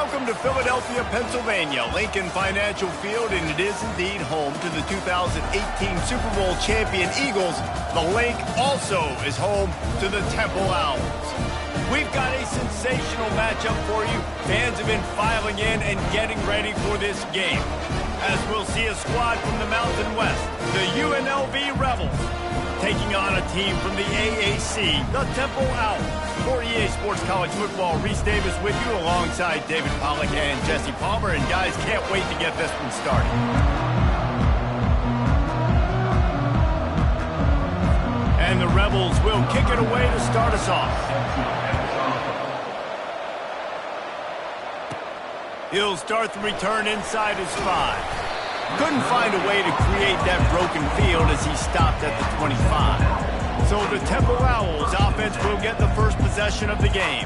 Welcome to Philadelphia, Pennsylvania, Lincoln Financial Field, and it is indeed home to the 2018 Super Bowl champion Eagles. The Link also is home to the Temple Owls. We've got a sensational matchup for you. Fans have been filing in and getting ready for this game, as we'll see a squad from the Mountain West, the UNLV Rebels, taking on a team from the AAC, the Temple Owls. For EA Sports College Football, Reese Davis with you alongside David Pollack and Jesse Palmer. And guys, can't wait to get this one started. And the Rebels will kick it away to start us off. He'll start the return inside his 5. Couldn't find a way to create that broken field as he stopped at the 25. So the Temple Owls offense will get the first possession of the game.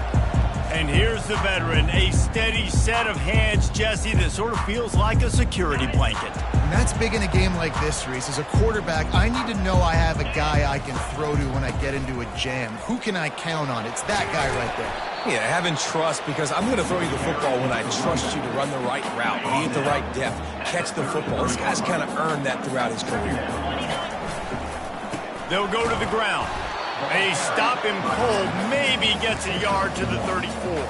And here's the veteran, a steady set of hands, Jesse, that sort of feels like a security blanket. And that's big in a game like this, Reese. As a quarterback, I need to know I have a guy I can throw to when I get into a jam. Who can I count on? It's that guy right there. Yeah, having trust, because I'm going to throw you the football when I trust you to run the right route, be at the right depth, catch the football. This guy's kind of earned that throughout his career. They'll go to the ground. They stop him cold, maybe gets a yard to the 34.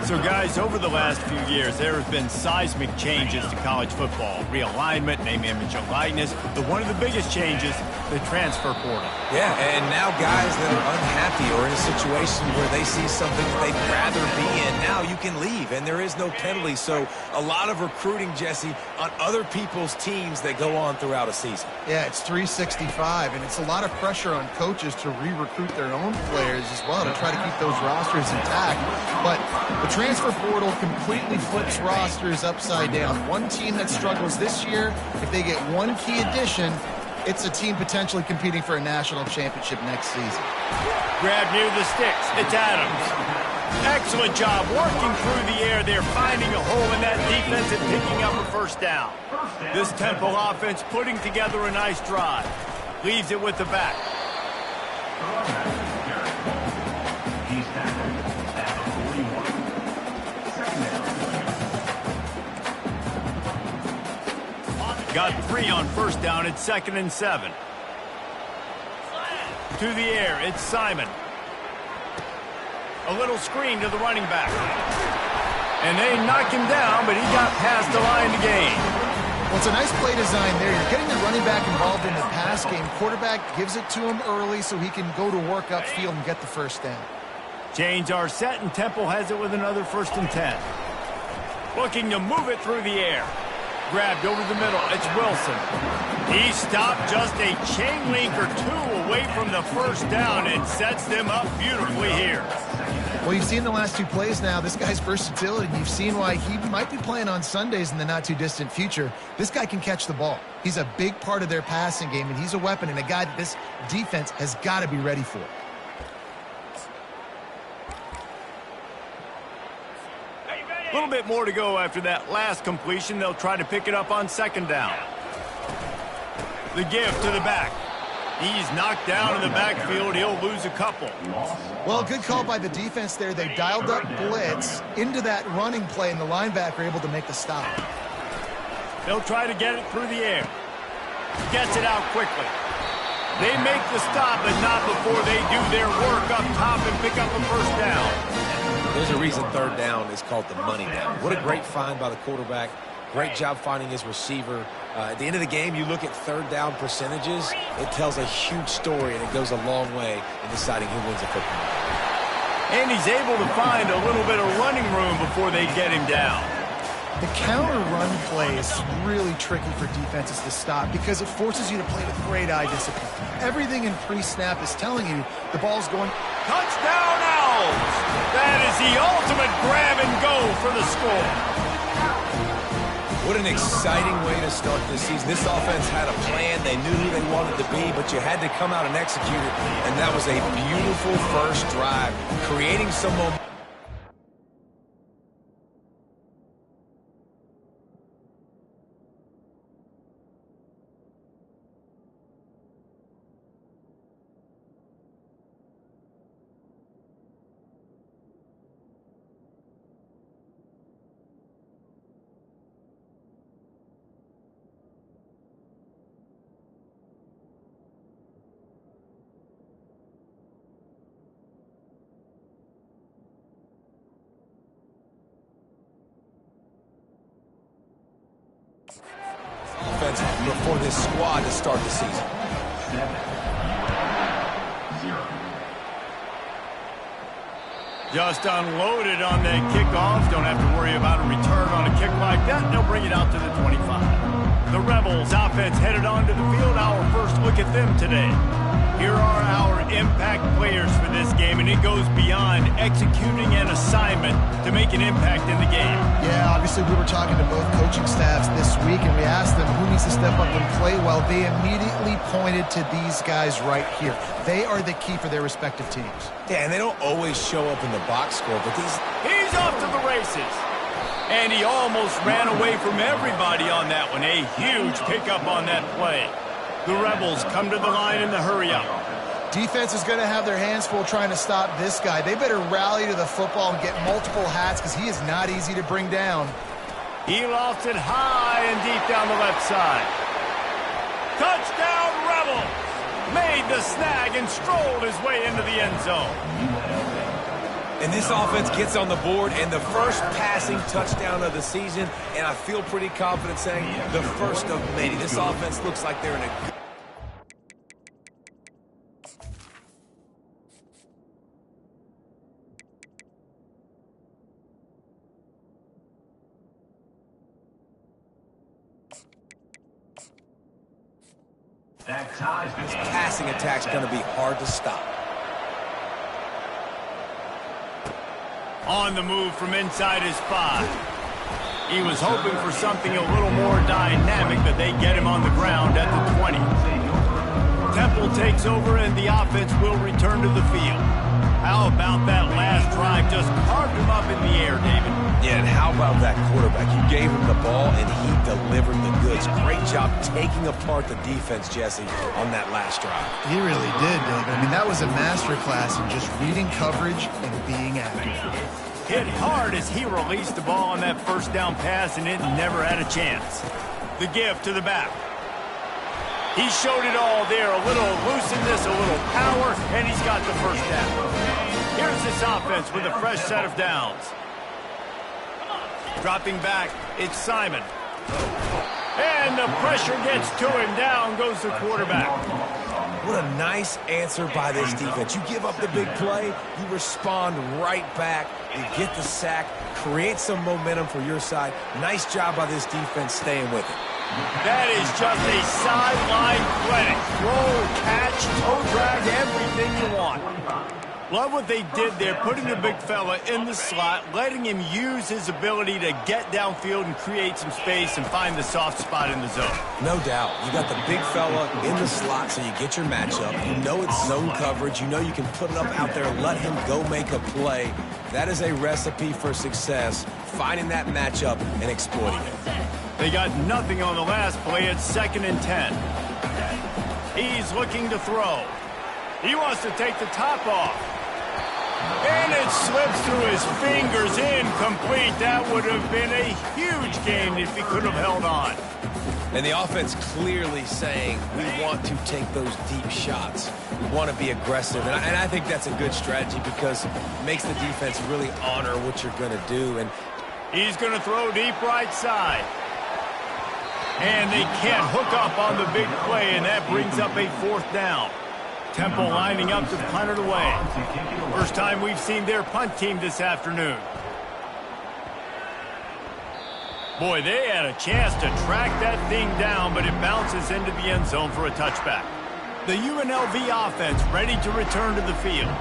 So, guys, over the last few years, there have been seismic changes to college football. Realignment, name, image, and likeness. But one of the biggest changes, the transfer portal. Yeah, and now guys that are unhappy or in a situation where they see something that they'd rather be in, now you can leave, and there is no penalty. So a lot of recruiting, Jesse, on other people's teams that go on throughout a season. Yeah, it's 365, and it's a lot of pressure on coaches to re-recruit their own players as well to try to keep those rosters intact. But the transfer portal completely flips rosters upside down. One team that struggles this year, if they get one key addition, it's a team potentially competing for a national championship next season. Grab near the sticks. It's Adams. Excellent job working through the air there, finding a hole in that defense and picking up a first down. This Temple offense putting together a nice drive. Leaves it with the back. Got 3 on first down. It's 2nd and 7. To the air, it's Simon. A little screen to the running back. And they knock him down, but he got past the line to gain. Well, it's a nice play design there. You're getting the running back involved in the pass game. Quarterback gives it to him early so he can go to work upfield and get the first down. Change our set, and Temple has it with another 1st and 10. Looking to move it through the air. Grabbed over the middle. It's Wilson. He stopped just a chain link or 2 away from the first down and sets them up beautifully here. Well, you've seen the last 2 plays now. This guy's versatility. You've seen why he might be playing on Sundays in the not-too-distant future. This guy can catch the ball. He's a big part of their passing game, and he's a weapon and a guy that this defense has got to be ready for. A little bit more to go after that last completion. They'll try to pick it up on 2nd down. The give to the back. He's knocked down in the backfield. He'll lose a couple. Well, good call by the defense there. They dialed up blitz into that running play, and the linebacker able to make the stop. They'll try to get it through the air. Gets it out quickly. They make the stop, but not before they do their work up top and pick up a first down. There's a reason 3rd down is called the money down. What a great find by the quarterback. Great job finding his receiver. At the end of the game, you look at 3rd down percentages. It tells a huge story, and it goes a long way in deciding who wins a football. And he's able to find a little bit of running room before they get him down. The counter run play is really tricky for defenses to stop because it forces you to play with great eye discipline. Everything in pre-snap is telling you the ball's going. Touchdown Owls! That is the ultimate grab and go for the score. What an exciting way to start this season. This offense had a plan. They knew who they wanted to be, but you had to come out and execute it. And that was a beautiful first drive, creating some momentum. Offense before this squad to start the season. 7-0. Just unloaded on that kickoff. Don't have to worry about a return on a kick like that. They'll bring it out to the 25. The Rebels offense headed onto the field. Our first look at them today. Here are our impact players for this game, and it goes beyond executing an assignment to make an impact in the game. Yeah, obviously we were talking to both coaching staffs this week, and we asked them who needs to step up and play well. They immediately pointed to these guys right here. They are the key for their respective teams. Yeah, and they don't always show up in the box score, but these... He's off to the races. And he almost ran away from everybody on that one. A huge pickup on that play. The Rebels come to the line in the hurry-up. Defense is going to have their hands full trying to stop this guy. They better rally to the football and get multiple hats because he is not easy to bring down. He lofts it high and deep down the left side. Touchdown, Rebels! Made the snag and strolled his way into the end zone. And this offense gets on the board, and the first passing touchdown of the season, and I feel pretty confident saying the first of many. This offense looks like they're in a good... This passing attack's going to be hard to stop. On the move from inside his 5. He was hoping for something a little more dynamic, but they get him on the ground at the 20. Temple takes over, and the offense will return to the field. How about that last drive? Just carved him up in the air, David. Yeah, and how about that quarterback? You gave him the ball, and he delivered the goods. Great job taking apart the defense, Jesse, on that last drive. He really did, David. I mean, that was a masterclass in just reading coverage and being accurate. Hit hard as he released the ball on that first down pass, and it never had a chance. The give to the back. He showed it all there. A little elusiveness, a little power, and he's got the first down. Here's this offense with a fresh set of downs. Dropping back, it's Simon. And the pressure gets to him. Down goes the quarterback. What a nice answer by this defense. You give up the big play, you respond right back, you get the sack, create some momentum for your side. Nice job by this defense staying with it. That is just a sideline clinic. Throw, catch, toe drag, everything you want. Love what they did there, putting the big fella in the slot, letting him use his ability to get downfield and create some space and find the soft spot in the zone. No doubt. You got the big fella in the slot, so you get your matchup. You know it's zone coverage. You know you can put it up out there, let him go make a play. That is a recipe for success, finding that matchup and exploiting it. They got nothing on the last play. It's 2nd and 10. He's looking to throw. He wants to take the top off. And it slips through his fingers, incomplete. That would have been a huge gain if he could have held on. And the offense clearly saying, we want to take those deep shots. We want to be aggressive. And I think that's a good strategy because it makes the defense really honor what you're going to do. And he's going to throw deep right side. And they can't hook up on the big play, and that brings up a 4th down. Temple lining up to punt it away. First time we've seen their punt team this afternoon. Boy, they had a chance to track that thing down, but it bounces into the end zone for a touchback. The UNLV offense ready to return to the field.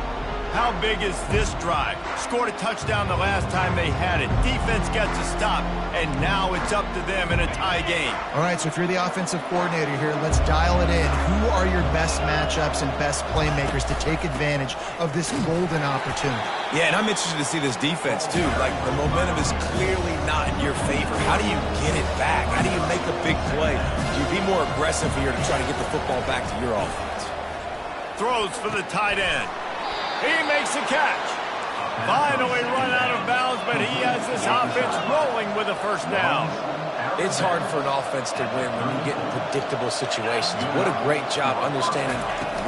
How big is this drive? Scored a touchdown the last time they had it. Defense gets a stop, and now it's up to them in a tie game. All right, so if you're the offensive coordinator here, let's dial it in. Who are your best matchups and best playmakers to take advantage of this golden opportunity? yeah, and I'm interested to see this defense, too. Like, the momentum is clearly not in your favor. How do you get it back? How do you make a big play? Do you be more aggressive here to try to get the football back to your offense? Throws for the tight end. He makes the catch. Finally run out of bounds, but he has this offense rolling with a first down. It's hard for an offense to win when you get in predictable situations. What a great job understanding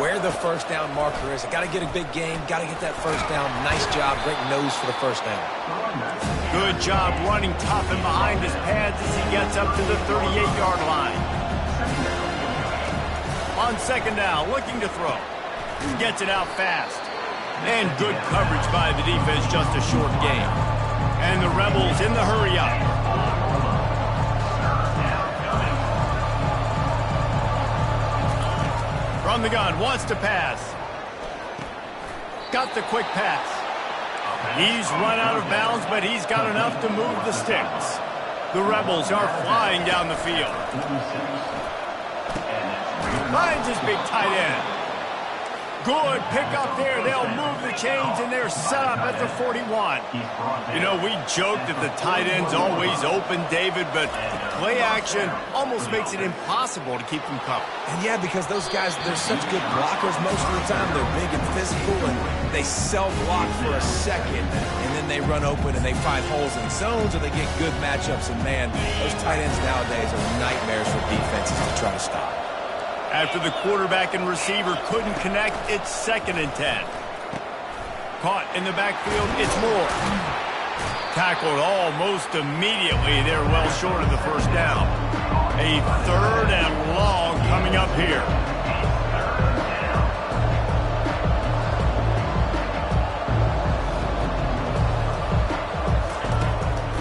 where the first down marker is. Got to get a big game, got to get that first down. Nice job, great nose for the first down. Good job running tough and behind his pads as he gets up to the 38-yard line. On second down, looking to throw. Gets it out fast. And good coverage by the defense, just a short gain. And the Rebels in the hurry up. From the gun, wants to pass. Got the quick pass. He's run out of bounds, but he's got enough to move the sticks. The Rebels are flying down the field. Finds his big tight end. Good pickup there. They'll move the chains, and they're set up at the 41. You know, we joked that the tight end's always open, David, but play action almost makes it impossible to keep them covered. And yeah, because those guys, they're such good blockers most of the time. They're big and physical, and they self-block for a second, and then they run open and they find holes in zones, or they get good matchups. And man, those tight ends nowadays are nightmares for defenses to try to stop. After the quarterback and receiver couldn't connect, it's 2nd and 10. Caught in the backfield, it's Moore. Tackled almost immediately. They're well short of the first down. A 3rd and long coming up here.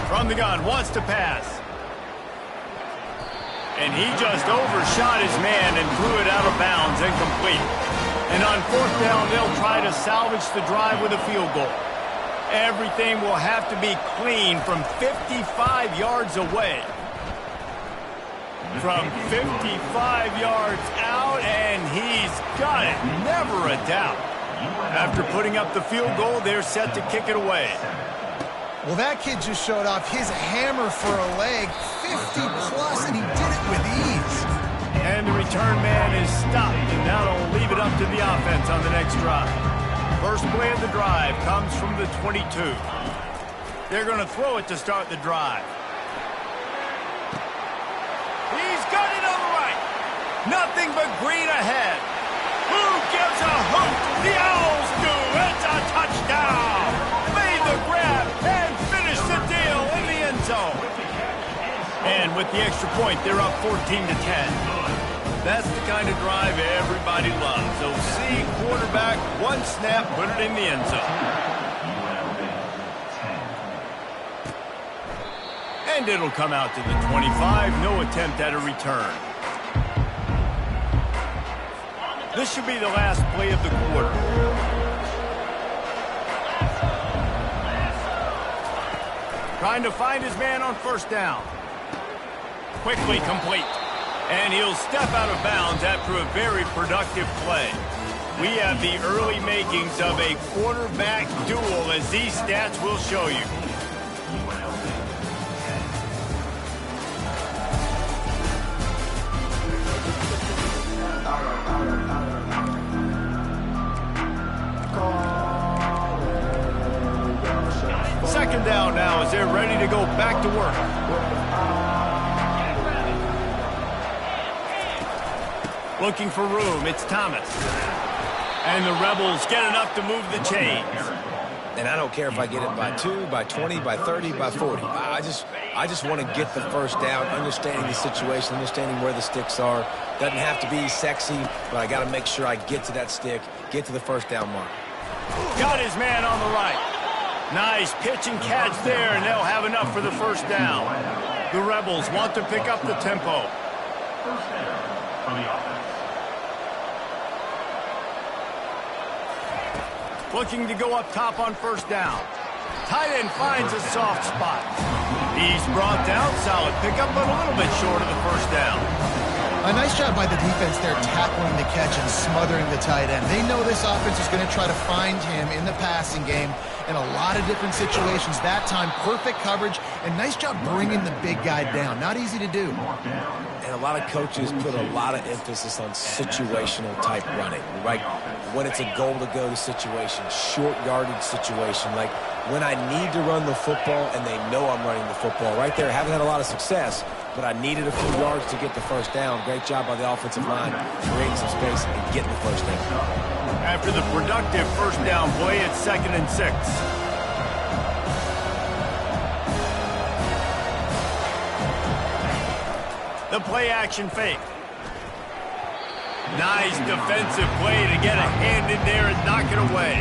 From the gun, wants to pass. And he just overshot his man and threw it out of bounds, incomplete. And on 4th down, they'll try to salvage the drive with a field goal. Everything will have to be clean from 55 yards away. From 55 yards out, and he's got it. Never a doubt. After putting up the field goal, they're set to kick it away. Well, that kid just showed off his hammer for a leg, 50-plus, and he did it with ease. And the return man is stopped, and now they'll leave it up to the offense on the next drive. First play of the drive comes from the 22. They're going to throw it to start the drive. He's got it on the right. Nothing but green ahead. Who gives a hoot? The Owls do. It's a touchdown. Made the grab and finished the deal in the end zone. And with the extra point, they're up 14-10. That's the kind of drive everybody loves. So see quarterback, one snap, put it in the end zone. And it'll come out to the 25. No attempt at a return. This should be the last play of the quarter. Trying to find his man on 1st down. Quickly complete. And he'll step out of bounds after a very productive play. We have the early makings of a quarterback duel, as these stats will show you. Second down now as they're ready to go back to work. Looking for room, it's Thomas. And the Rebels get enough to move the chains. And I don't care if I get it by 2, by 20, by 30, by 40. I just want to get the first down, understanding the situation, understanding where the sticks are. Doesn't have to be sexy, but I got to make sure I get to that stick, get to the first down mark. Got his man on the right. Nice pitch and catch there, and they'll have enough for the first down. The Rebels want to pick up the tempo. First down on the offense. Looking to go up top on 1st down. Tight end finds a soft spot. He's brought down, solid pickup, but a little bit short of the 1st down. A nice job by the defense there, tackling the catch and smothering the tight end. They know this offense is going to try to find him in the passing game in a lot of different situations. That time, perfect coverage, and nice job bringing the big guy down. Not easy to do. And a lot of coaches put a lot of emphasis on situational type running, right? When it's a goal-to-go situation, short yardage situation, like when I need to run the football and they know I'm running the football. Right there, haven't had a lot of success, but I needed a few yards to get the first down. Great job by the offensive line, creating some space and getting the first down. After the productive 1st down play, it's 2nd and 6. The play action fake. Nice defensive play to get a hand in there and knock it away.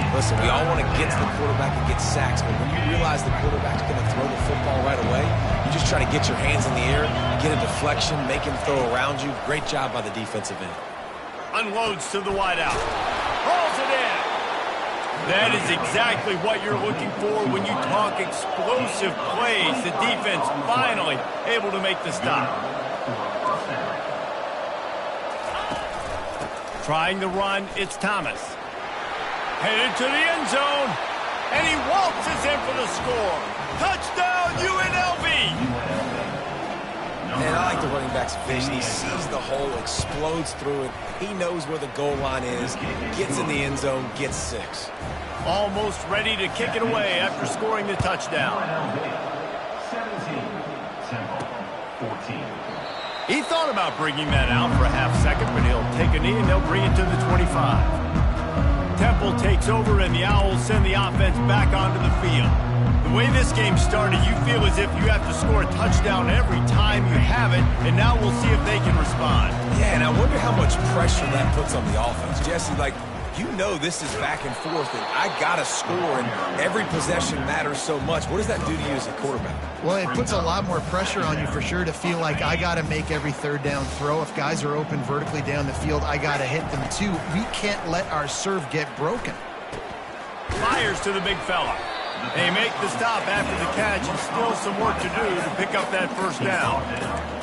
Listen, we all want to get to the quarterback and get sacks, but when you realize the quarterback's going to throw the football right away, you just try to get your hands in the air, get a deflection, make him throw around you. Great job by the defensive end. Unloads to the wideout. Rolls it in. That is exactly what you're looking for when you talk explosive plays. The defense finally able to make the stop. Trying the run, it's Thomas. Headed to the end zone, and he waltzes in for the score. Touchdown, UNLV! And I like the running back's vision. He sees the hole, explodes through it. He knows where the goal line is, gets in the end zone, gets 6. Almost ready to kick it away after scoring the touchdown. 17, Temple, 14. He thought about bringing that out for a half second, but he'll take a knee and they'll bring it to the 25. Temple takes over and the Owls send the offense back onto the field. The way this game started, you feel as if you have to score a touchdown every time you have it, and now we'll see if they can respond. Yeah, and I wonder how much pressure that puts on the offense. Jesse, like, you know this is back and forth, and I got to score, and every possession matters so much. What does that do to you as a quarterback? Well, it puts a lot more pressure on you for sure to feel like I got to make every third down throw. If guys are open vertically down the field, I got to hit them too. We can't let our serve get broken. Fires to the big fella. They make the stop after the catch and still some work to do to pick up that first down.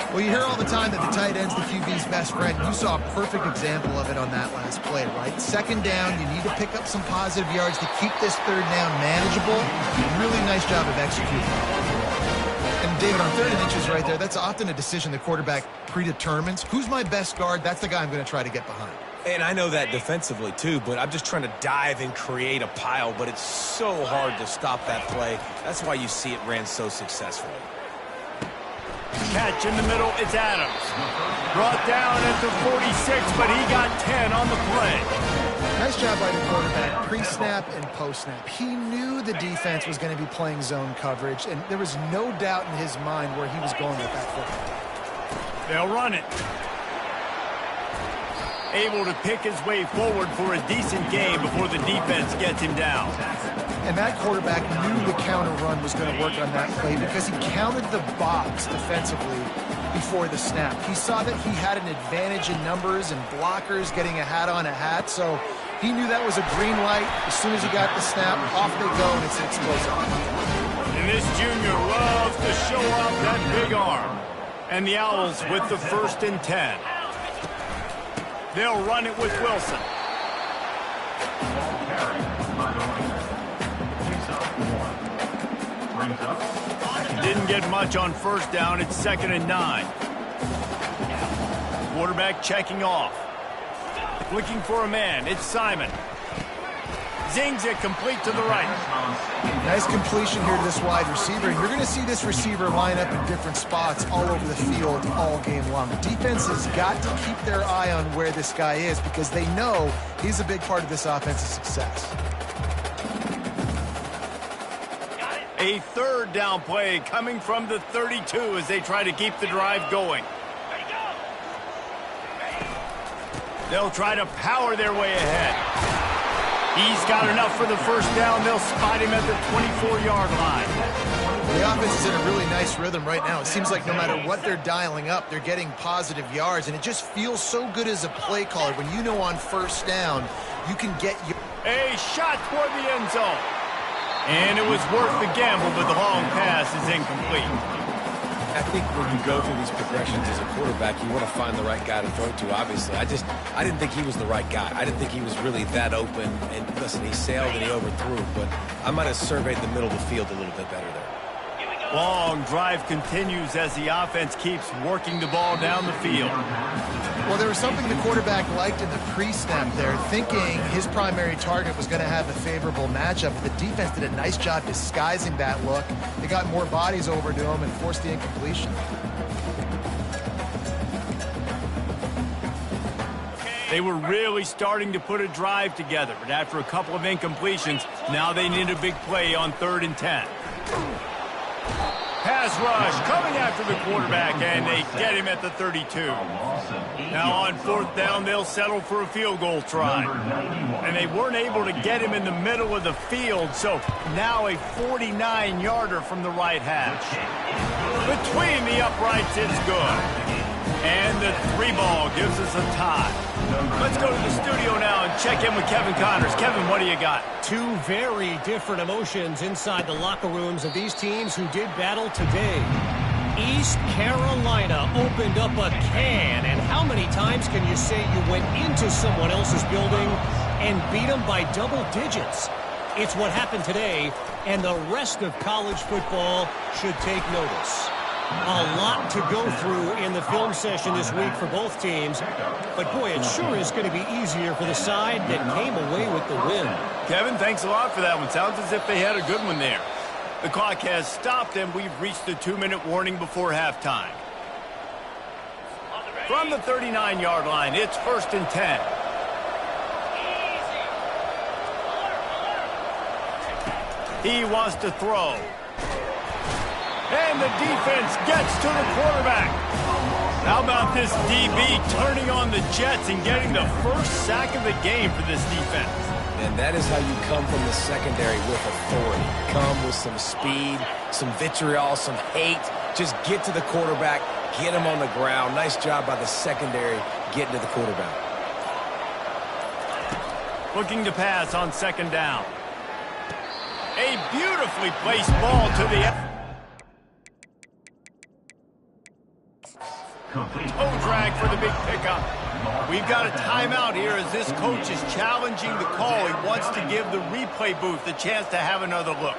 Well, you hear all the time that the tight end's the QB's best friend. You saw a perfect example of it on that last play, right? Second down, you need to pick up some positive yards to keep this third down manageable. Really nice job of executing. And David, on 3rd and inches right there, that's often a decision the quarterback predetermines. Who's my best guard? That's the guy I'm going to try to get behind. And I know that defensively, too, but I'm just trying to dive and create a pile, but it's so hard to stop that play. That's why you see it ran so successfully. Catch in the middle, it's Adams. Brought down at the 46, but he got 10 on the play. Nice job by the quarterback, pre-snap and post-snap. He knew the defense was going to be playing zone coverage, and there was no doubt in his mind where he was going with that football. They'll run it. Able to pick his way forward for a decent game before the defense gets him down. And that quarterback knew the counter run was going to work on that play because he counted the box defensively before the snap. He saw that he had an advantage in numbers and blockers getting a hat on a hat, so he knew that was a green light. As soon as he got the snap, off they go, and it's an explosive. And this junior loves to show off that big arm. And the Owls with the 1st and 10. They'll run it with Wilson. Didn't get much on 1st down. It's 2nd and 9. Quarterback checking off. Looking for a man. It's Simon. Zings it complete to the right. Nice completion here to this wide receiver. And you're going to see this receiver line up in different spots all over the field all game long. The defense has got to keep their eye on where this guy is because they know he's a big part of this offense's success. A 3rd down play coming from the 32 as they try to keep the drive going. They'll try to power their way ahead. He's got enough for the 1st down. They'll spot him at the 24-yard line. The offense is in a really nice rhythm right now. It seems like no matter what they're dialing up, they're getting positive yards, and it just feels so good as a play caller when you know on 1st down you can get your... A shot toward the end zone. And it was worth the gamble, but the long pass is incomplete. I think when you go through these progressions as a quarterback, you want to find the right guy to throw it to, obviously. I didn't think he was the right guy. I didn't think he was really that open. And listen, he sailed and he overthrew, but I might have surveyed the middle of the field a little bit better there. Long drive continues as the offense keeps working the ball down the field. Well, there was something the quarterback liked in the pre-snap there, thinking his primary target was going to have a favorable matchup. The defense did a nice job disguising that look. They got more bodies over to him and forced the incompletion. They were really starting to put a drive together, but after a couple of incompletions, now they need a big play on 3rd and 10. Pass Pass rush coming after the quarterback, and they get him at the 32. Now on 4th down, they'll settle for a field goal try. And they weren't able to get him in the middle of the field, so now a 49-yarder from the right hash. Between the uprights, it's good. And the 3-ball gives us a tie. Let's go to the studio now and check in with Kevin Connors. Kevin, what do you got? Two very different emotions inside the locker rooms of these teams who did battle today. East Carolina opened up a can, and how many times can you say you went into someone else's building and beat them by double digits? It's what happened today, and the rest of college football should take notice. A lot to go through in the film session this week for both teams. But, boy, it sure is going to be easier for the side that came away with the win. Kevin, thanks a lot for that one. Sounds as if they had a good one there. The clock has stopped, and we've reached the 2-minute warning before halftime. From the 39-yard line, it's 1st and 10. He wants to throw. And the defense gets to the quarterback. How about this DB turning on the Jets and getting the first sack of the game for this defense? And that is how you come from the secondary with authority. Come with some speed, some vitriol, some hate. Just get to the quarterback, get him on the ground. Nice job by the secondary getting to the quarterback. Looking to pass on 2nd down. A beautifully placed ball to the... drag for the big pickup. We've got a timeout here as this coach is challenging the call. He wants to give the replay booth a chance to have another look.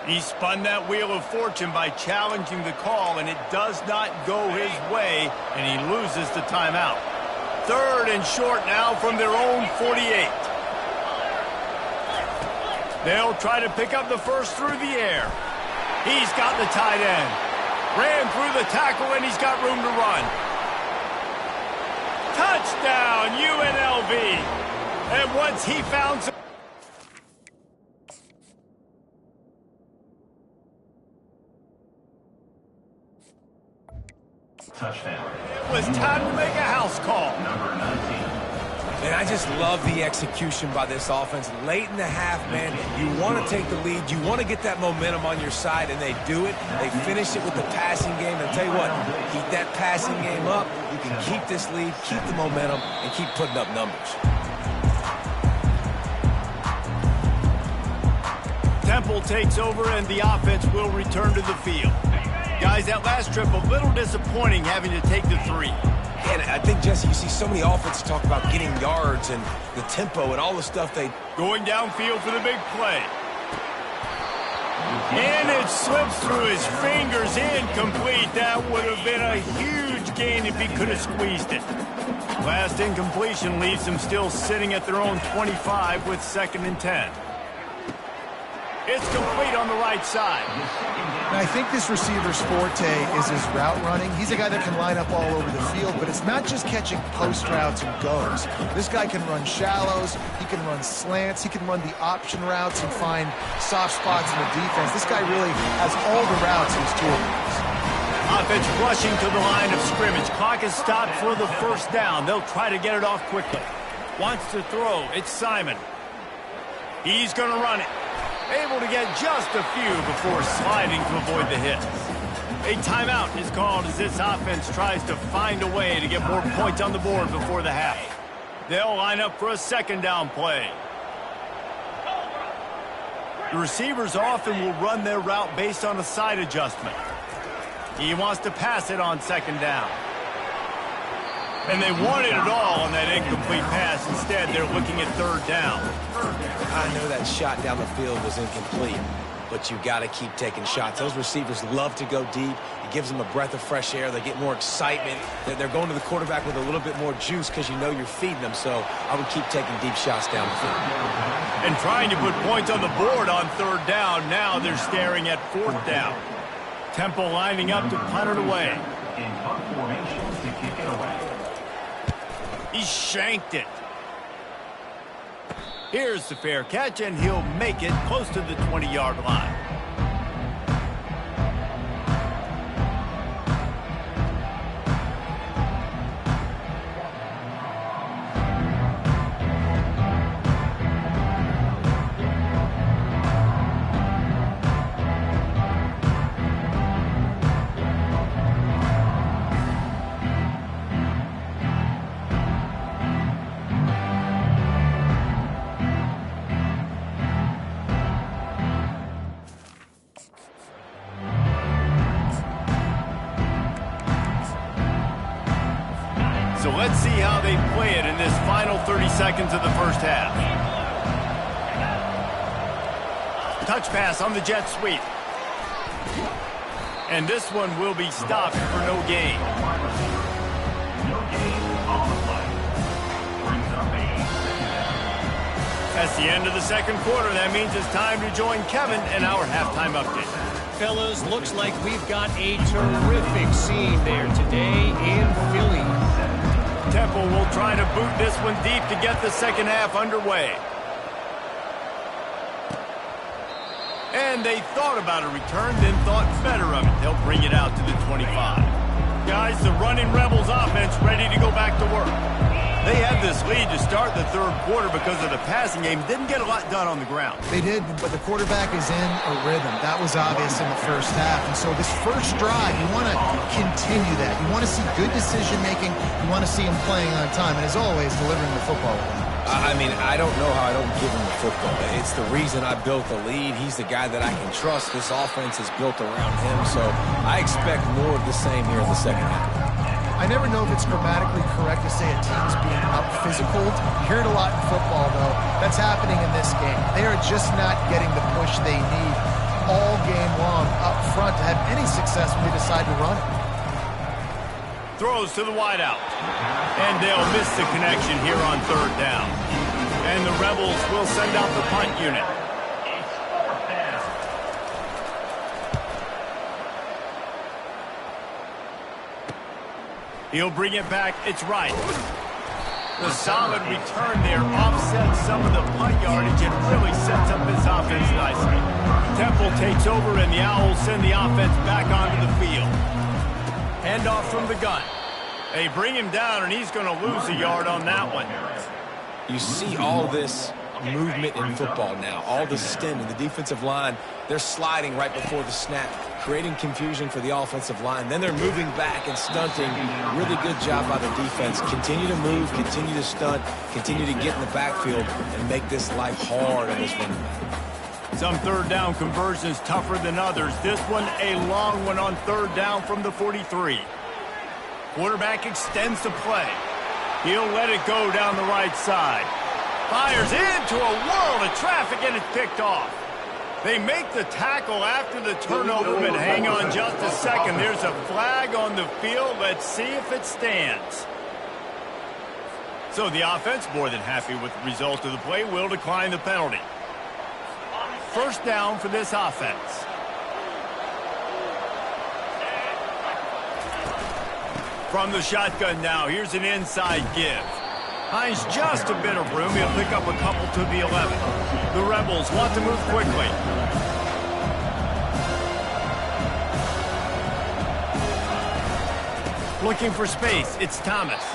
He spun that wheel of fortune by challenging the call, and it does not go his way, and he loses the timeout. 3rd and short now from their own 48. They'll try to pick up the first through the air. He's got the tight end. Ran through the tackle, and he's got room to run. Touchdown, UNLV. And once he found some... Touchdown. It was time to make a house call. Number 19. And I just love the execution by this offense. Late in the half, man, you want to take the lead. You want to get that momentum on your side, and they do it. They finish it with the passing game. And I'll tell you what, keep that passing game up. You can keep this lead, keep the momentum, and keep putting up numbers. Temple takes over, and the offense will return to the field. Guys, that last trip, a little disappointing having to take the 3. And I think, Jesse, you see so many offenses talk about getting yards and the tempo and all the stuff they... Going downfield for the big play. And it slips through his fingers, incomplete. That would have been a huge gain if he could have squeezed it. Last incompletion leaves them still sitting at their own 25 with 2nd and 10. It's complete on the right side. And I think this receiver's forte is his route running. He's a guy that can line up all over the field, but it's not just catching post routes and goes. This guy can run shallows, he can run slants, he can run the option routes and find soft spots in the defense. This guy really has all the routes in his toolbox. Offense rushing to the line of scrimmage. Clock is stopped for the 1st down. They'll try to get it off quickly. Wants to throw. It's Simon. He's going to run it. Able to get just a few before sliding to avoid the hit. A timeout is called as this offense tries to find a way to get more points on the board before the half. They'll line up for a 2nd down play. The receivers often will run their route based on a side adjustment. He wants to pass it on 2nd down. And they wanted it all on that incomplete pass. Instead, they're looking at 3rd down. I know that shot down the field was incomplete, but you got to keep taking shots. Those receivers love to go deep. It gives them a breath of fresh air. They get more excitement. They're going to the quarterback with a little bit more juice because you know you're feeding them. So I would keep taking deep shots down the field. And trying to put points on the board on 3rd down. Now they're staring at 4th down. Temple lining up to punt it away. In punt formation to kick it away. He shanked it. Here's the fair catch, and he'll make it close to the 20-yard line. So let's see how they play it in this final 30 seconds of the first half. Touch pass on the jet sweep. And this one will be stopped for no gain. No gain on the play. Brings up a second down. That's the end of the second quarter. That means it's time to join Kevin in our halftime update. Fellas, looks like we've got a terrific scene there today in Philly. Temple will try to boot this one deep to get the second half underway. And they thought about a return, then thought better of it. They'll bring it out to the 25. Guys, the running Rebels offense ready to go back to work. They had this lead to start the third quarter because of the passing game. Didn't get a lot done on the ground. They did, but the quarterback is in a rhythm. That was obvious in the first half. And so this first drive, you want to continue that. You want to see good decision-making. You want to see him playing on time. And as always, delivering the football. I mean, I don't know how I don't give him the football. It's the reason I built the lead. He's the guy that I can trust. This offense is built around him. So I expect more of the same here in the second half. I never know if it's grammatically correct to say a team's being out-physical. You hear it a lot in football, though. That's happening in this game. They are just not getting the push they need all game long up front to have any success when they decide to run it. Throws to the wideout. And they'll miss the connection here on third down. And the Rebels will send out the punt unit. He'll bring it back. It's right. The solid return there offsets some of the punt yardage and really sets up his offense nicely. Temple takes over, and the Owls send the offense back onto the field. Handoff from the gun. They bring him down, and he's going to lose a yard on that one. You see all this movement in football now, all the stem in the defensive line. They're sliding right before the snap, creating confusion for the offensive line. Then they're moving back and stunting. Really good job by the defense. Continue to move, continue to stunt, continue to get in the backfield and make this life hard on this running back. Some third down conversions tougher than others. This one a long one on third down from the 43. Quarterback extends the play. He'll let it go down the right side. Fires into a world of traffic, and it's picked off. They make the tackle after the turnover, but hang on just a second. There's a flag on the field. Let's see if it stands. So the offense, more than happy with the result of the play, will decline the penalty. First down for this offense. From the shotgun now, here's an inside give. Finds just a bit of room. He'll pick up a couple to the 11. The Rebels want to move quickly. Looking for space, it's Thomas.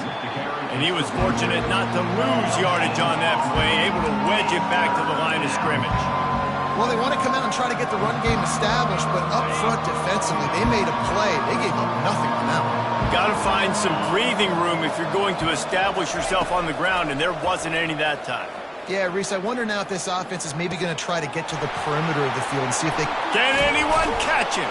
And he was fortunate not to lose yardage on that play, able to wedge it back to the line of scrimmage. Well, they want to come out and try to get the run game established, but up front defensively, they made a play. They gave up nothing on that one. Got to find some breathing room if you're going to establish yourself on the ground, and there wasn't any that time. Yeah, Reese, I wonder now if this offense is maybe going to try to get to the perimeter of the field and see if they... Can anyone catch him?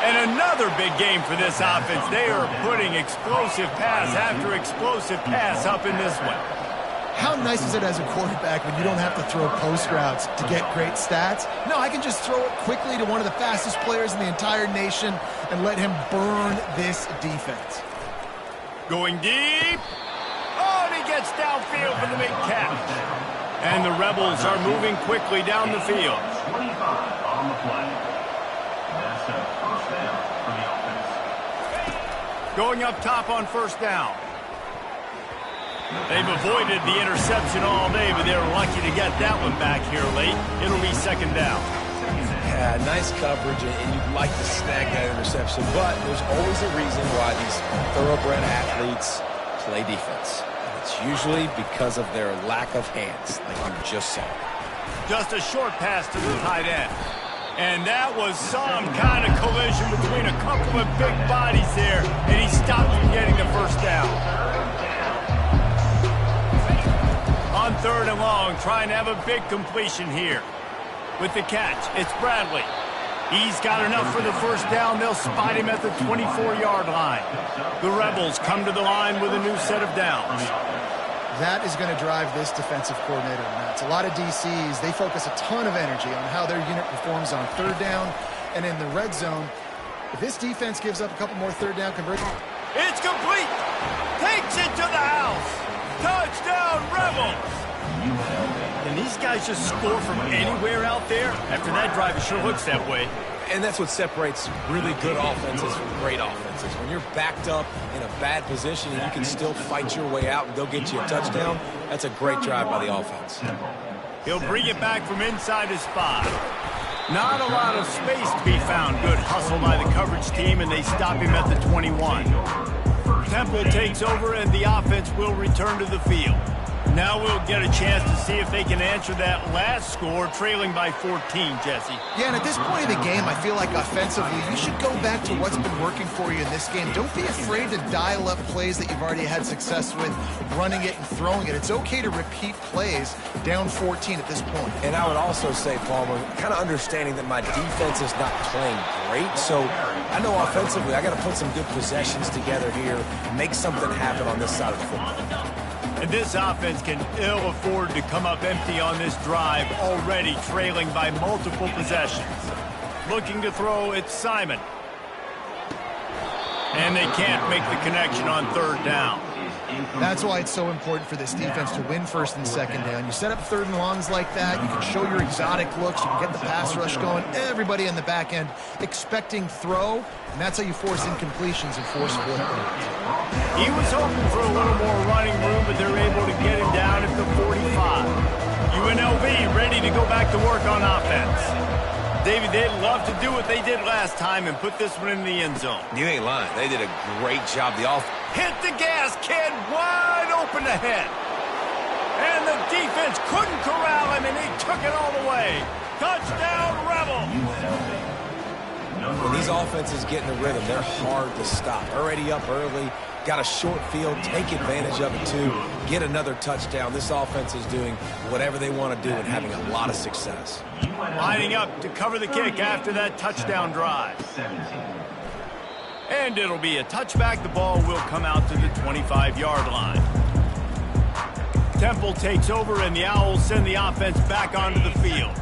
And another big game for this offense. They are putting explosive pass after explosive pass up in this one. How nice is it as a quarterback when you don't have to throw post routes to get great stats? No, I can just throw it quickly to one of the fastest players in the entire nation and let him burn this defense. Going deep. Oh, and he gets downfield for the big catch. And the Rebels are moving quickly down the field. 25 on the play. That's a first down for the offense. Going up top on first down. They've avoided the interception all day, but they're lucky to get that one back here late. It'll be second down. Yeah, nice coverage, and you'd like to snag that interception, but there's always a reason why these thoroughbred athletes play defense. And it's usually because of their lack of hands, like you just saw. Just a short pass to the tight end. And that was some kind of collision between a couple of big bodies there, and he stopped from getting the first down. On third and long, trying to have a big completion here. With the catch, it's Bradley. He's got enough for the first down. They'll spot him at the 24-yard line. The Rebels come to the line with a new set of downs. That is going to drive this defensive coordinator nuts. A lot of DCs, they focus a ton of energy on how their unit performs on third down and in the red zone. If this defense gives up a couple more third down conversions... It's complete. Takes it to the house. Touchdown, Rebels. Can these guys just score from anywhere out there? After that drive, it sure looks that way. And that's what separates really good offenses from great offenses. When you're backed up in a bad position and you can still fight your way out and go get you a touchdown, that's a great drive by the offense. He'll bring it back from inside his 5. Not a lot of space to be found. Good hustle by the coverage team, and they stop him at the 21. Temple takes over, and the offense will return to the field. Now we'll get a chance to see if they can answer that last score, trailing by 14, Jesse. Yeah, and at this point in the game, I feel like offensively, you should go back to what's been working for you in this game. Don't be afraid to dial up plays that you've already had success with, running it and throwing it. It's okay to repeat plays down 14 at this point. And I would also say, Palmer, kind of understanding that my defense is not playing great, so I know offensively I got to put some good possessions together here, make something happen on this side of the football. And this offense can ill afford to come up empty on this drive, already trailing by multiple possessions. Looking to throw, it's Simon. And they can't make the connection on third down. That's why it's so important for this defense to win first and second down. You set up third and longs like that, you can show your exotic looks, you can get the pass rush going, everybody in the back end expecting throw, and that's how you force incompletions and force fourth downs. He was hoping for a little more running room, but they're able to get him down at the 45. UNLV ready to go back to work on offense. David, they'd love to do what they did last time and put this one in the end zone. You ain't lying. They did a great job. The offense. Hit the gas, kid. Wide open ahead. And the defense couldn't corral him, and he took it all the way. Touchdown, Rebels. When these offenses get in the rhythm, they're hard to stop. Already up early, got a short field, take advantage of it too, get another touchdown. This offense is doing whatever they want to do and having a lot of success. Lining up to cover the kick after that touchdown drive. And it'll be a touchback. The ball will come out to the 25-yard line. Temple takes over, and the Owls send the offense back onto the field.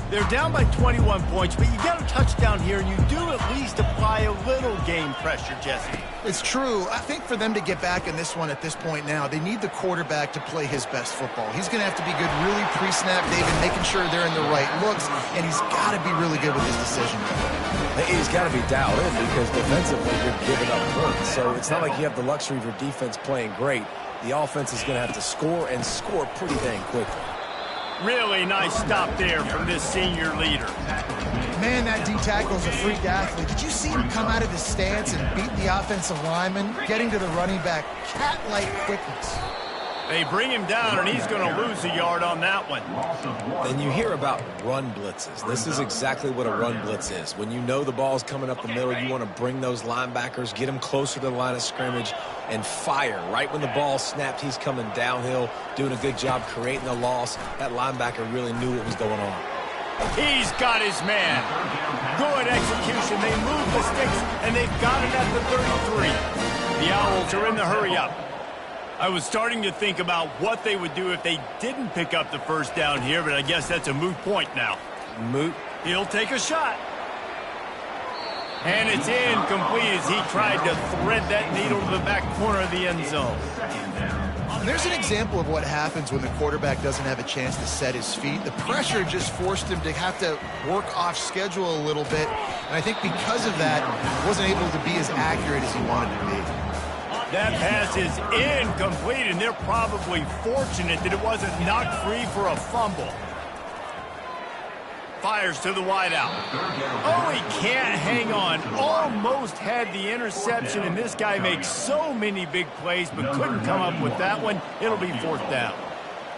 They're down by 21 points, but you got a touchdown here, and you do at least apply a little game pressure, Jesse. It's true. I think for them to get back in this one at this point now, they need the quarterback to play his best football. He's going to have to be good really pre-snap, David, making sure they're in the right looks, and he's got to be really good with his decision. He's got to be dialed in because defensively you're giving up points. So it's not like you have the luxury of your defense playing great. The offense is going to have to score and score pretty dang quickly. Really nice stop there from this senior leader. Man, that D-tackle's a freak athlete. Did you see him come out of his stance and beat the offensive lineman, getting to the running back? Cat-like quickness. They bring him down, and he's going to lose a yard on that one. And you hear about run blitzes. This is exactly what a run blitz is. When you know the ball's coming up the middle, you want to bring those linebackers, get them closer to the line of scrimmage, and fire. Right when the ball snapped, he's coming downhill, doing a good job creating the loss. That linebacker really knew what was going on. He's got his man. Good execution. They move the sticks, and they've got it at the 33. The Owls are in the hurry-up. I was starting to think about what they would do if they didn't pick up the first down here, but I guess that's a moot point now. Moot? He'll take a shot. And it's incomplete as he tried to thread that needle to the back corner of the end zone. And there's an example of what happens when the quarterback doesn't have a chance to set his feet. The pressure just forced him to have to work off schedule a little bit. And I think because of that, he wasn't able to be as accurate as he wanted to be. That pass is incomplete, and they're probably fortunate that it wasn't knocked free for a fumble. Fires to the wideout. Oh, he can't hang on. Almost had the interception, and this guy makes so many big plays, but couldn't come up with that one. It'll be 4th down.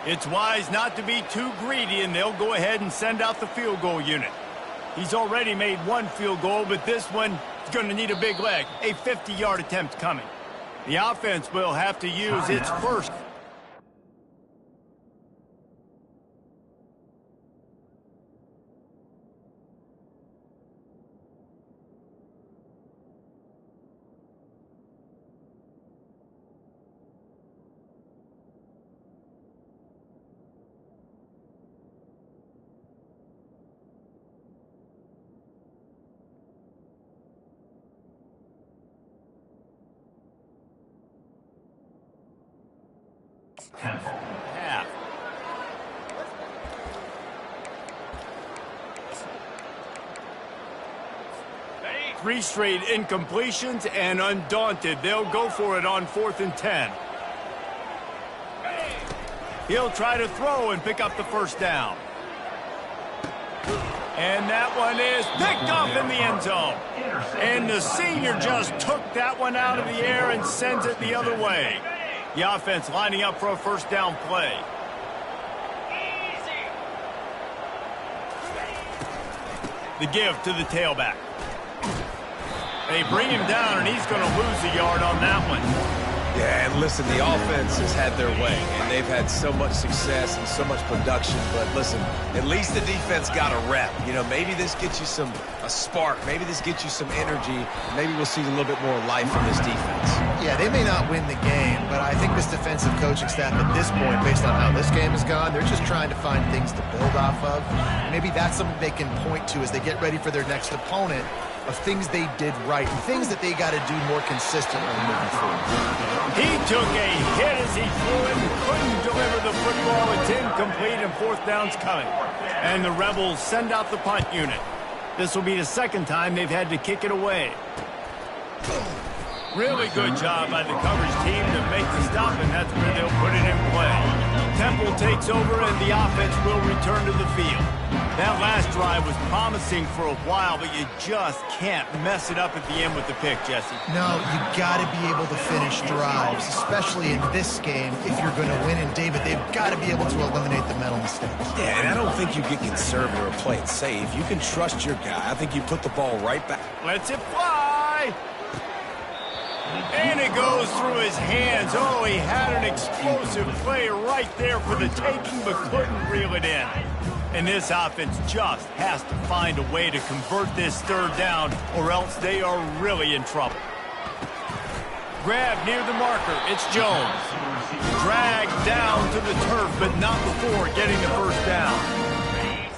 It's wise not to be too greedy, and they'll go ahead and send out the field goal unit. He's already made 1 field goal, but this one is going to need a big leg. A 50-yard attempt coming. The offense will have to use its first. Half. 3 straight incompletions, and undaunted, they'll go for it on 4th and 10. He'll try to throw and pick up the 1st down. And that one is picked up in the end zone. And the senior just took that one out of the air and sends it the other way. The offense lining up for a 1st down play. The give to the tailback. They bring him down, and he's going to lose a yard on that one. Yeah, and listen, the offense has had their way, and they've had so much success and so much production. But listen, at least the defense got a rep. You know, maybe this gets you a spark. Maybe this gets you some energy. Maybe we'll see a little bit more life from this defense. Yeah, they may not win the game, but I think this defensive coaching staff at this point, based on how this game has gone, they're just trying to find things to build off of. Maybe that's something they can point to as they get ready for their next opponent, of things they did right and things that they got to do more consistently moving forward. He took a hit as he flew it and couldn't deliver the football. It's incomplete, and 4th down's coming. And the Rebels send out the punt unit. This will be the 2nd time they've had to kick it away. Really good job by the coverage team to make the stop, and that's where they'll put it in play. Temple takes over, and the offense will return to the field. That last drive was promising for a while, but you just can't mess it up at the end with the pick, Jesse. No, you got to be able to finish drives, especially in this game if you're going to win. And, David, they've got to be able to eliminate the mental mistakes. Yeah, and I don't think you get conservative or play it safe. You can trust your guy. I think you put the ball right back. Lets it fly. And it goes through his hands. Oh, he had an explosive play right there for the taking, but couldn't reel it in. And this offense just has to find a way to convert this 3rd down, or else they are really in trouble. Grab near the marker. It's Jones. Dragged down to the turf, but not before getting the 1st down.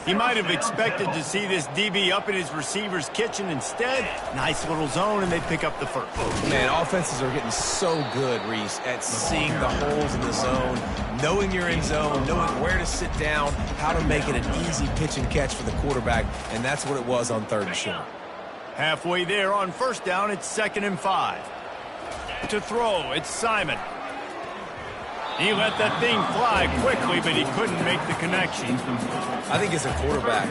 He might have expected to see this DB up in his receiver's kitchen. Instead, nice little zone, and they pick up the 1st. Man, offenses are getting so good, Reese, at seeing the holes in the zone, knowing you're in zone, knowing where to sit down, how to make it an easy pitch and catch for the quarterback, and that's what it was on 3rd and short. Halfway there on 1st down, it's 2nd and 5. To throw, it's Simon. He let that thing fly quickly, but he couldn't make the connection. I think as a quarterback,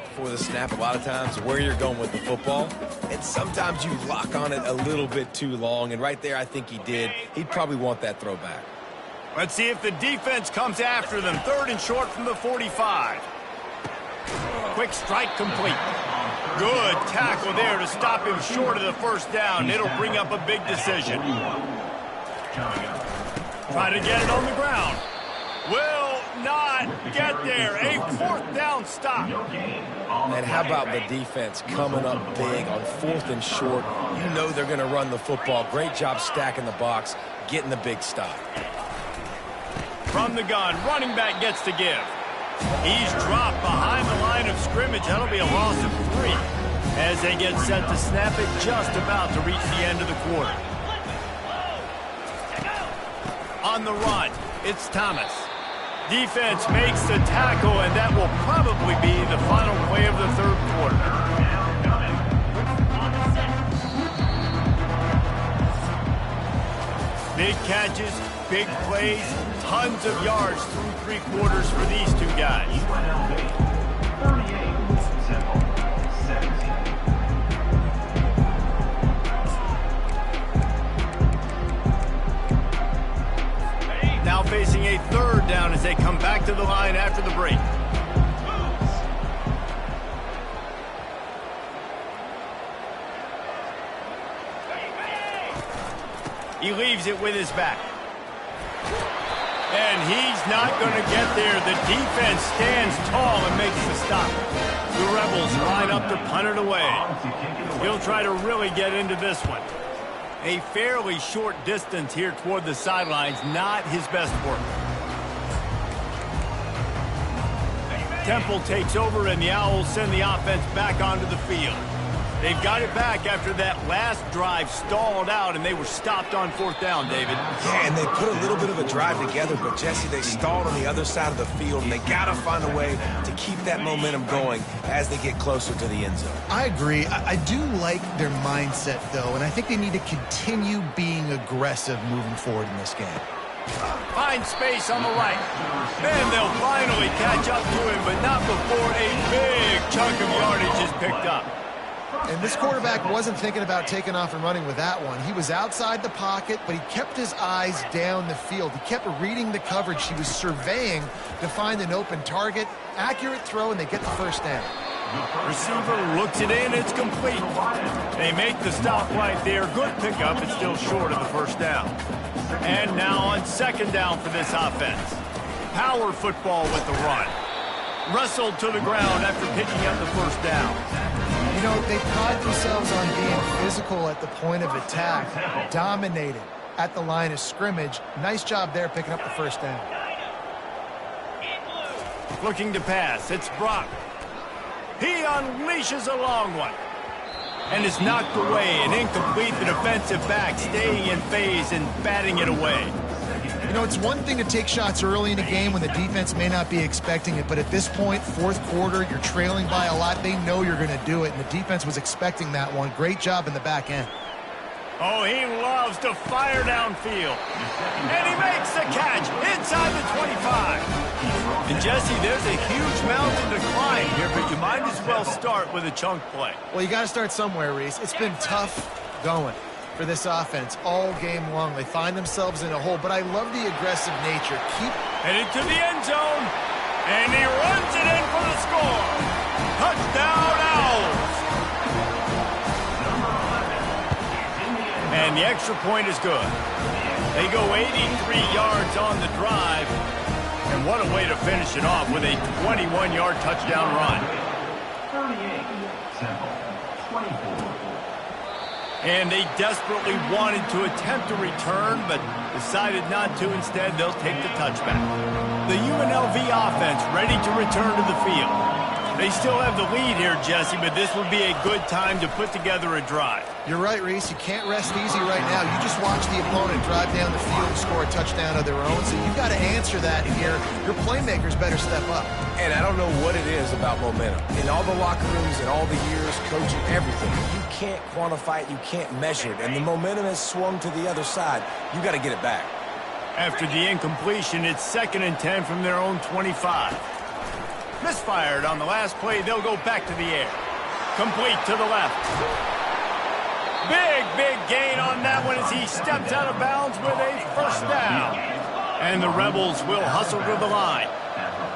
before the snap, a lot of times where you're going with the football, and sometimes you lock on it a little bit too long, and right there I think he did. He'd probably want that throwback. Let's see if the defense comes after them. 3rd and short from the 45. Quick strike complete. Good tackle there to stop him short of the 1st down. It'll bring up a big decision. Try to get it on the ground. Will not get there. A 4th down stop. And how about the defense coming up big on 4th and short? You know they're going to run the football. Great job stacking the box, getting the big stop. From the gun, running back gets to give. He's dropped behind the line of scrimmage. That'll be a loss of 3 as they get set to snap it, just about to reach the end of the quarter. On the run, it's Thomas. Defense makes the tackle, and that will probably be the final play of the third quarter. Big catches, big plays, tons of yards through three quarters for these two guys. Now facing a third down as they come back to the line after the break. He leaves it with his back. And he's not going to get there. The defense stands tall and makes the stop. The Rebels line up to punt it away. He'll try to really get into this one. A fairly short distance here toward the sidelines, not his best work. Temple takes over, and the Owls send the offense back onto the field. They've got it back after that last drive stalled out, and they were stopped on fourth down, David. Yeah, and they put a little bit of a drive together, but, Jesse, they stalled on the other side of the field, and they got to find a way to keep that momentum going as they get closer to the end zone. I agree. I do like their mindset, though, and I think they need to continue being aggressive moving forward in this game. Find space on the right. Then they'll finally catch up to him, but not before a big chunk of yardage is picked up. And this quarterback wasn't thinking about taking off and running with that one. He was outside the pocket, but he kept his eyes down the field. He kept reading the coverage. He was surveying to find an open target. Accurate throw, and they get the first down. Receiver looks it in. It's complete. They make the stop right there. Good pickup. It's still short of the first down. And now on second down for this offense. Power football with the run. Wrestled to the ground after picking up the first down. You know, they pride themselves on being physical at the point of attack, dominated at the line of scrimmage. Nice job there picking up the first down. Looking to pass. It's Brock. He unleashes a long one. And is knocked away and incomplete. The defensive back staying in phase and batting it away. You know, it's one thing to take shots early in a game when the defense may not be expecting it, but at this point, fourth quarter, you're trailing by a lot. They know you're going to do it, and the defense was expecting that one. Great job in the back end. Oh, he loves to fire downfield. And he makes the catch inside the 25. And, Jesse, there's a huge mountain to climb here, but you might as well start with a chunk play. Well, you got to start somewhere, Reese. It's been tough going for this offense all game long. They find themselves in a hole, but I love the aggressive nature. Keep headed to the end zone, and he runs it in for the score. Touchdown, Owls. And the extra point is good. They go 83 yards on the drive, and what a way to finish it off with a 21-yard touchdown run. 38, Temple, 24. And they desperately wanted to attempt a return, but decided not to. Instead, they'll take the touchback. The UNLV offense ready to return to the field. They still have the lead here, Jesse, but this would be a good time to put together a drive. You're right, Reese. You can't rest easy right now. You just watch the opponent drive down the field and score a touchdown of their own, so you've got to answer that here. Your playmakers better step up. And I don't know what it is about momentum. In all the locker rooms and all the years coaching, everything, you can't quantify it, you can't measure it. And the momentum has swung to the other side. You got to get it back. After the incompletion, it's 2nd and 10 from their own 25. Misfired on the last play. They'll go back to the air. Complete to the left. Big gain on that one as he steps out of bounds with a first down. And the Rebels will hustle to the line.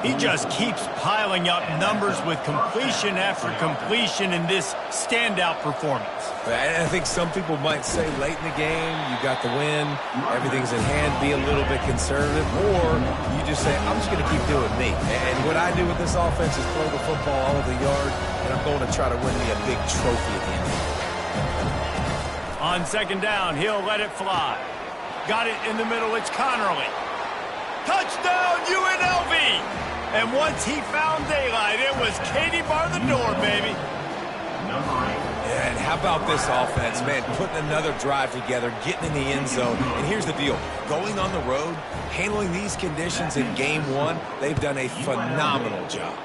He just keeps piling up numbers with completion after completion in this standout performance. I think some people might say late in the game, you got the win, everything's in hand, be a little bit conservative, or you just say, I'm just going to keep doing me. And what I do with this offense is throw the football all over the yard, and I'm going to try to win me a big trophy at the end of it. On second down, he'll let it fly. Got it in the middle, it's Connerly. Touchdown, UNLV! And once he found daylight, it was Katie bar the door, baby. And how about this offense, man, putting another drive together, getting in the end zone. And here's the deal. Going on the road, handling these conditions in game one, they've done a phenomenal job.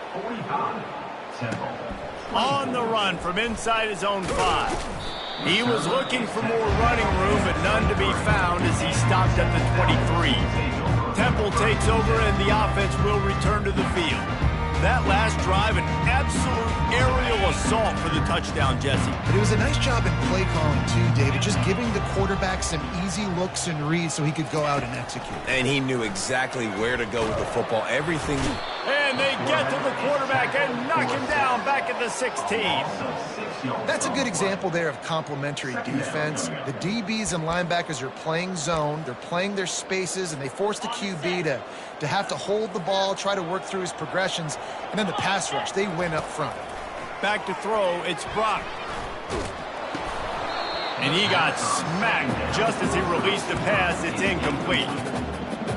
On the run from inside his own 5. He was looking for more running room, but none to be found as he stopped at the 23. Temple takes over, and the offense will return to the field. That last drive, an absolute aerial assault for the touchdown, Jesse. But it was a nice job in play calling, too, David, just giving the quarterback some easy looks and reads so he could go out and execute. And he knew exactly where to go with the football. Everything. And they get to the quarterback and knock him down back at the 16. That's a good example there of complementary defense. The DBs and linebackers are playing zone, they're playing their spaces, and they force the QB to have to hold the ball, try to work through his progressions, and then the pass rush, they win up front. Back to throw, it's Brock. And he got smacked just as he released the pass. It's incomplete.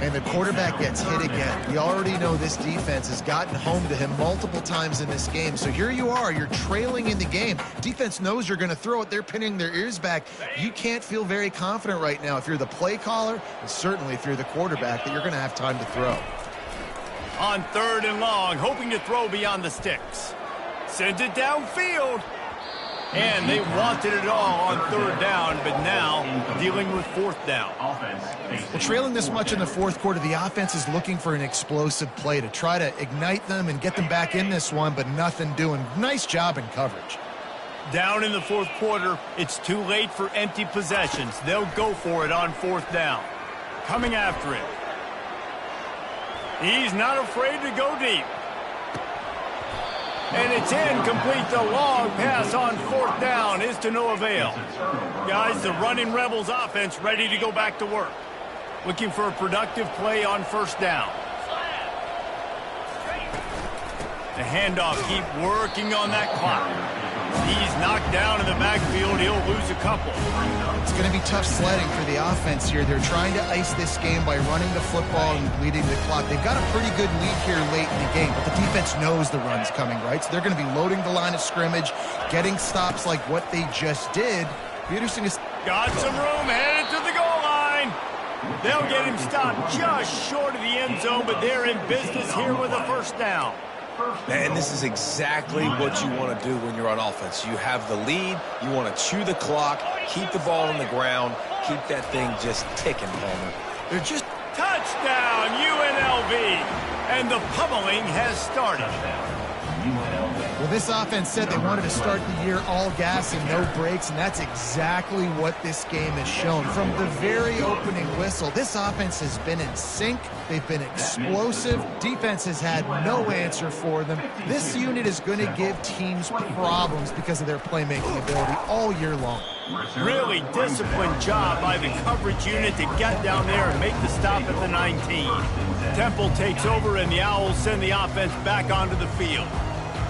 And the quarterback gets hit again. We already know this defense has gotten home to him multiple times in this game. So here you are, you're trailing in the game. Defense knows you're going to throw it. They're pinning their ears back. You can't feel very confident right now if you're the play caller, and certainly if you're the quarterback, that you're going to have time to throw. On 3rd and long, hoping to throw beyond the sticks. Sends it downfield. And they wanted it all on 3rd down, but now dealing with 4th down. Well, trailing this much in the 4th quarter, the offense is looking for an explosive play to try to ignite them and get them back in this one, but nothing doing. Nice job in coverage. Down in the 4th quarter, it's too late for empty possessions. They'll go for it on 4th down. Coming after it. He's not afraid to go deep. And it's incomplete. The long pass on 4th down is to no avail. Guys, the running Rebels offense ready to go back to work. Looking for a productive play on 1st down. The handoff, keep working on that clock. He's knocked down in the backfield. He'll lose a couple. It's going to be tough sledding for the offense here. They're trying to ice this game by running the football and bleeding the clock. They've got a pretty good lead here late in the game, but the defense knows the run's coming, right? So they're going to be loading the line of scrimmage, getting stops like what they just did. Peterson is got some room, headed to the goal line. They'll get him stopped just short of the end zone, but they're in business here with a 1st down. And this is exactly what you want to do when you're on offense. You have the lead, you want to chew the clock, keep the ball on the ground, keep that thing just ticking, Palmer. they're just Touchdown, UNLV. And the pummeling has started. Well, this offense said they wanted to start the year all gas and no brakes, and that's exactly what this game has shown. From the very opening whistle, this offense has been in sync. They've been explosive. Defense has had no answer for them. This unit is going to give teams problems because of their playmaking ability all year long. Really disciplined job by the coverage unit to get down there and make the stop at the 19. Temple takes over, and the Owls send the offense back onto the field.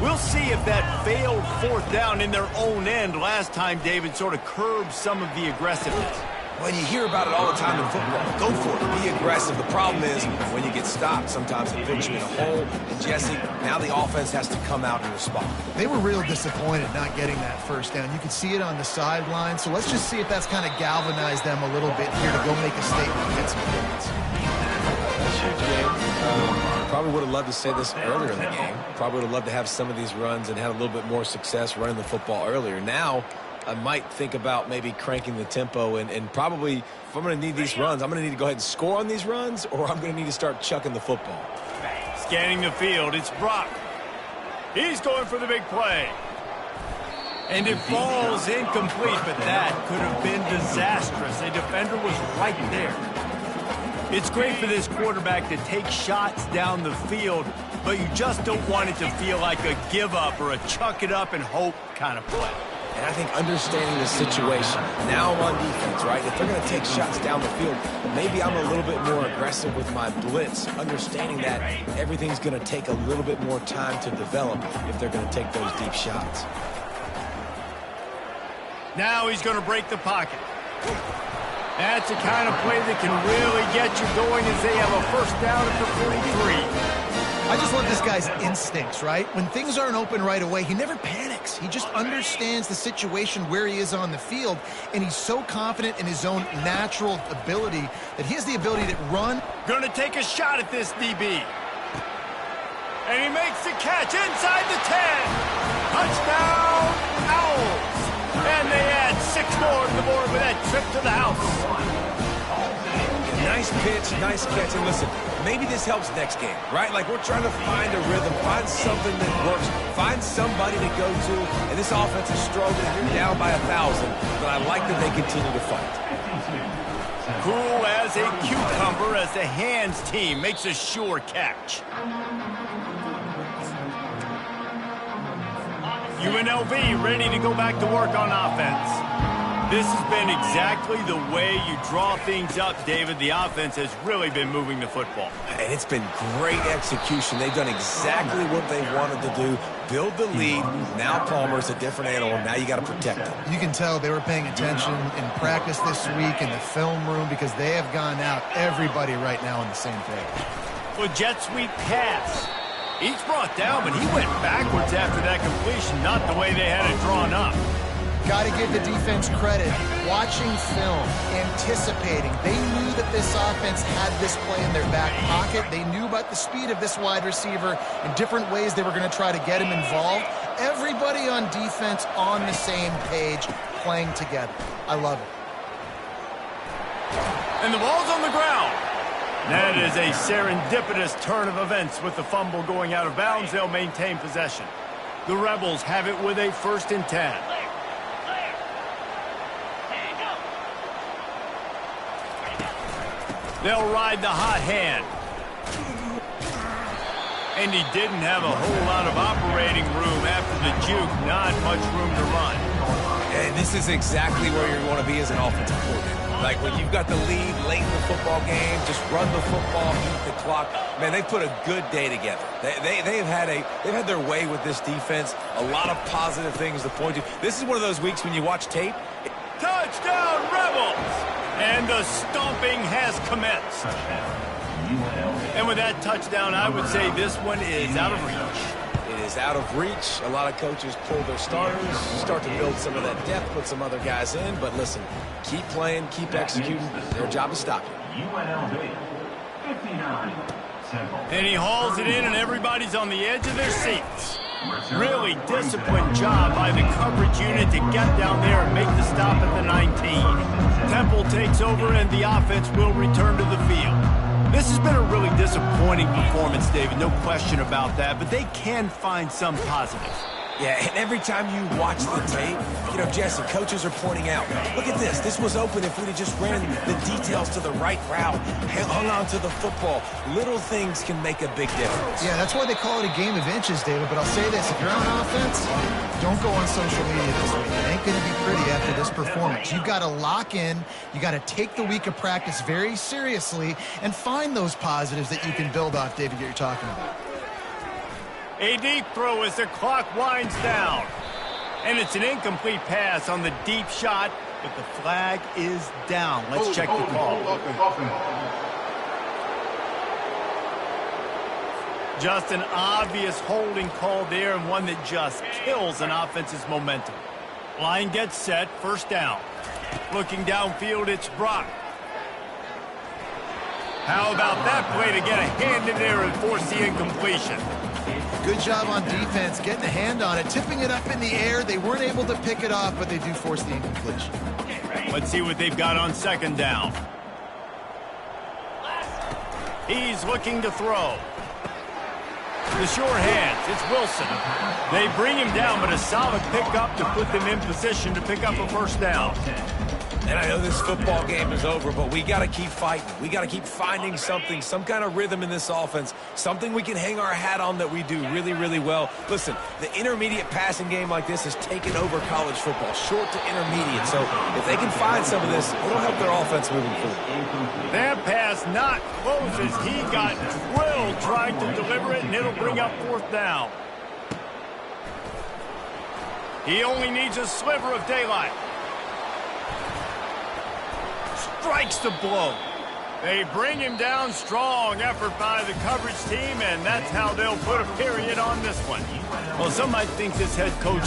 We'll see if that failed 4th down in their own end last time, David, sort of curbed some of the aggressiveness. When you hear about it all the time in football, go for it. Be aggressive. The problem is when you get stopped, sometimes it puts you in a hole. And, Jesse, now the offense has to come out and respond. They were real disappointed not getting that 1st down. You could see it on the sideline. So let's just see if that's kind of galvanized them a little bit here to go make a statement and get some points. Huge game. Probably would have loved to say this earlier in the game. Probably would have loved to have some of these runs and had a little bit more success running the football earlier. Now, I might think about maybe cranking the tempo and probably, if I'm going to need these runs, I'm going to need to go ahead and score on these runs, or I'm going to need to start chucking the football. Scanning the field, it's Brock. He's going for the big play. And it falls incomplete, but that could have been disastrous. A defender was right there. It's great for this quarterback to take shots down the field, but you just don't want it to feel like a give-up or a chuck-it-up and hope kind of play. And I think understanding the situation, now I'm on defense, right? If they're going to take shots down the field, maybe I'm a little bit more aggressive with my blitz, understanding that everything's going to take a little bit more time to develop if they're going to take those deep shots. Now he's going to break the pocket. That's the kind of play that can really get you going as they have a 1st down at the 43. I just love this guy's instincts, right? When things aren't open right away, he never panics. He just understands the situation where he is on the field, and he's so confident in his own natural ability that he has the ability to run. Gonna take a shot at this DB. And he makes the catch inside the 10. Touchdown, Owls. And they add 6 more to the board with that trip to the house. Nice pitch, nice catch. And listen, maybe this helps next game, right? Like, we're trying to find a rhythm, find something that works, find somebody to go to. And this offense is struggling. You're down by 1,000, but I like that they continue to fight. Cool as a cucumber as the hands team makes a sure catch. UNLV ready to go back to work on offense. This has been exactly the way you draw things up, David. The offense has really been moving the football. And it's been great execution. They've done exactly what they wanted to do. Build the lead. Now Palmer's a different animal. Now you got to protect him. You can tell they were paying attention in practice this week in the film room because they have gone out, everybody right now on the same page. Well, jet sweep pass. Each brought down, but he went backwards after that completion, not the way they had it drawn up. Got to give the defense credit. Watching film, anticipating. They knew that this offense had this play in their back pocket. They knew about the speed of this wide receiver and different ways they were going to try to get him involved. Everybody on defense on the same page, playing together. I love it. And the ball's on the ground. That is a serendipitous turn of events with the fumble going out of bounds. They'll maintain possession. The Rebels have it with a 1st and 10. They'll ride the hot hand. And he didn't have a whole lot of operating room after the juke. Not much room to run. And this is exactly where you want to be as an offensive coordinator. Like when you've got the lead late in the football game, just run the football, beat the clock. Man, they put a good day together. They've had their way with this defense. A lot of positive things to point to. This is one of those weeks when you watch tape. Touchdown, Rebels! And the stomping has commenced. And with that touchdown, I would say this one is out of reach. It is out of reach. A lot of coaches pull their starters, start to build some of that depth, put some other guys in. But listen, keep playing, keep executing. Their job is stopping. And he hauls it in, and everybody's on the edge of their seats. Really disciplined job by the coverage unit to get down there and make the stop at the 19. Temple takes over, and the offense will return to the field. This has been a really disappointing performance, David, no question about that, but they can find some positives. Yeah, and every time you watch the tape, you know, Jesse, coaches are pointing out, look at this. This was open if we'd have just ran the details to the right route, hung on to the football. Little things can make a big difference. Yeah, that's why they call it a game of inches, David. But I'll say this, if you're on offense, don't go on social media this week. It ain't going to be pretty after this performance. You've got to lock in. You got to take the week of practice very seriously and find those positives that you can build off, David, that you're talking about. A deep throw as the clock winds down. And it's an incomplete pass on the deep shot, but the flag is down. Let's check the call. Just an obvious holding call there, and one that just kills an offense's momentum. Line gets set, 1st down. Looking downfield, it's Brock. How about that play to get a hand in there and force the incompletion? Good job on defense, getting a hand on it, tipping it up in the air. They weren't able to pick it off, but they do force the incompletion. Let's see what they've got on 2nd down. He's looking to throw. The sure hands, it's Wilson. They bring him down, but a solid pickup to put them in position to pick up a 1st down. And I know this football game is over, but we got to keep fighting. We got to keep finding something, some kind of rhythm in this offense, something we can hang our hat on that we do really, really well. Listen, the intermediate passing game like this has taken over college football, short to intermediate. So if they can find some of this, it'll help their offense moving forward. That pass not close as he got drilled trying to deliver it, and it'll bring up 4th down. He only needs a sliver of daylight. Strikes the blow. They bring him down. Strong effort by the coverage team, and that's how they'll put a period on this one. Well, some might think this head coach